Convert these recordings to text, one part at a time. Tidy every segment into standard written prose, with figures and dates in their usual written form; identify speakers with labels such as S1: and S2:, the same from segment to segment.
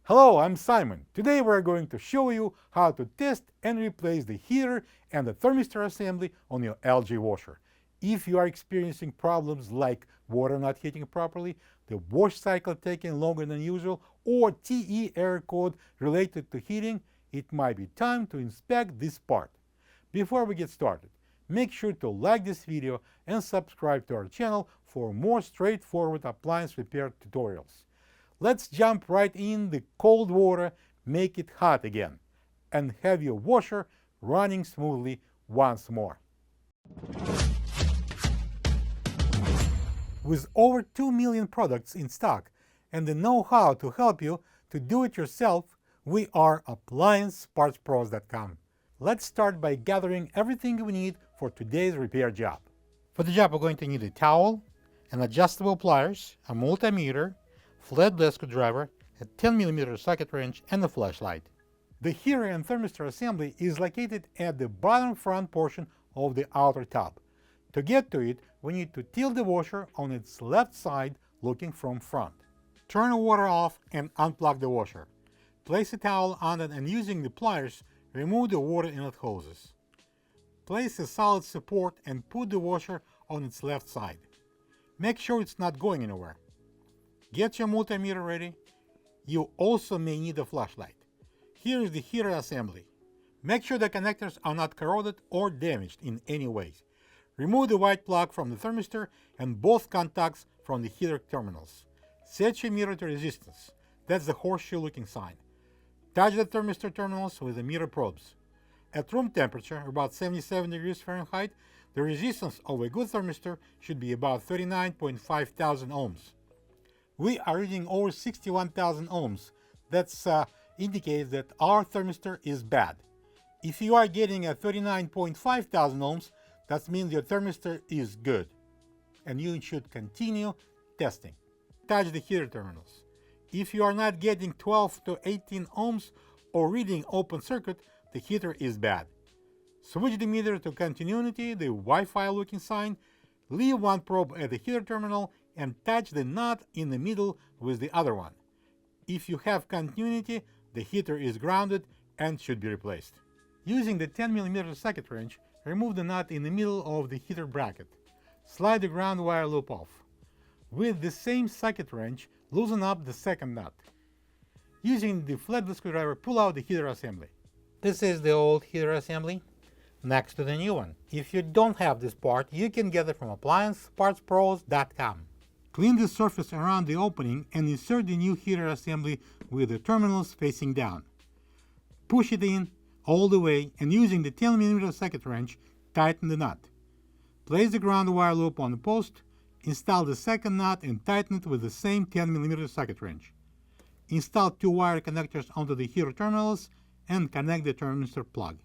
S1: Hello, I'm Simon. Today we're going to show you how to test and replace the heater and the thermistor assembly on your LG washer. If you are experiencing problems like water not heating properly, the wash cycle taking longer than usual, or TE error code related to heating, it might be time to inspect this part. Before we get started, make sure to like this video and subscribe to our channel for more straightforward appliance repair tutorials. Let's jump right in the cold water, make it hot again, and have your washer running smoothly once more. With over 2 million products in stock and the know-how to help you to do it yourself, we are AppliancePartsPros.com. Let's start by gathering everything we need for today's repair job. For the job, we're going to need a towel, an adjustable pliers, a multimeter, flatblade screwdriver, a 10mm socket wrench, and a flashlight. The heater and thermistor assembly is located at the bottom front portion of the outer top. To get to it, we need to tilt the washer on its left side looking from front. Turn the water off and unplug the washer. Place a towel on it and using the pliers, remove the water inlet hoses. Place a solid support and put the washer on its left side. Make sure it's not going anywhere. Get your multimeter ready. You also may need a flashlight. Here is the heater assembly. Make sure the connectors are not corroded or damaged in any way. Remove the white plug from the thermistor and both contacts from the heater terminals. Set your meter to resistance. That's the horseshoe looking sign. Touch the thermistor terminals with the meter probes. At room temperature, about 77 degrees Fahrenheit, the resistance of a good thermistor should be about 39.5 thousand ohms. We are reading over 61,000 ohms. That indicates that our thermistor is bad. If you are getting a 39.5 thousand ohms, that means your thermistor is good, and you should continue testing. Touch the heater terminals. If you are not getting 12 to 18 ohms or reading open circuit, the heater is bad. Switch the meter to continuity, the Wi-Fi looking sign, leave one probe at the heater terminal, and touch the nut in the middle with the other one. If you have continuity, the heater is grounded and should be replaced. Using the 10mm socket wrench, remove the nut in the middle of the heater bracket. Slide the ground wire loop off. With the same socket wrench, loosen up the second nut. Using the flatblade screwdriver, pull out the heater assembly. This is the old heater assembly next to the new one. If you don't have this part, you can get it from AppliancePartsPros.com. Clean the surface around the opening and insert the new heater assembly with the terminals facing down. Push it in all the way and using the 10mm socket wrench, tighten the nut. Place the ground wire loop on the post, install the second nut and tighten it with the same 10mm socket wrench. Install two wire connectors onto the heater terminals and connect the thermistor plug.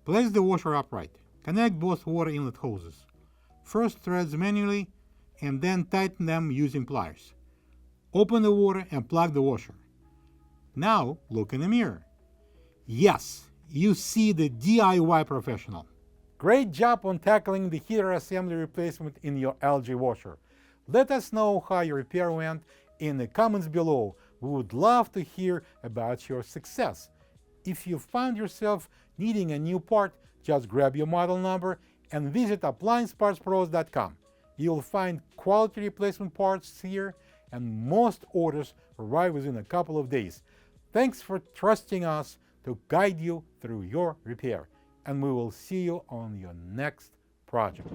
S1: Place the washer upright. Connect both water inlet hoses. First threads manually and then tighten them using pliers. Open the water and plug the washer. Now look in the mirror. Yes, you see the DIY professional. Great job on tackling the heater assembly replacement in your LG washer. Let us know how your repair went in the comments below. We would love to hear about your success. If you found yourself needing a new part, just grab your model number and visit AppliancePartsPros.com. You'll find quality replacement parts here, and most orders arrive within a couple of days. Thanks for trusting us to guide you through your repair, and we will see you on your next project.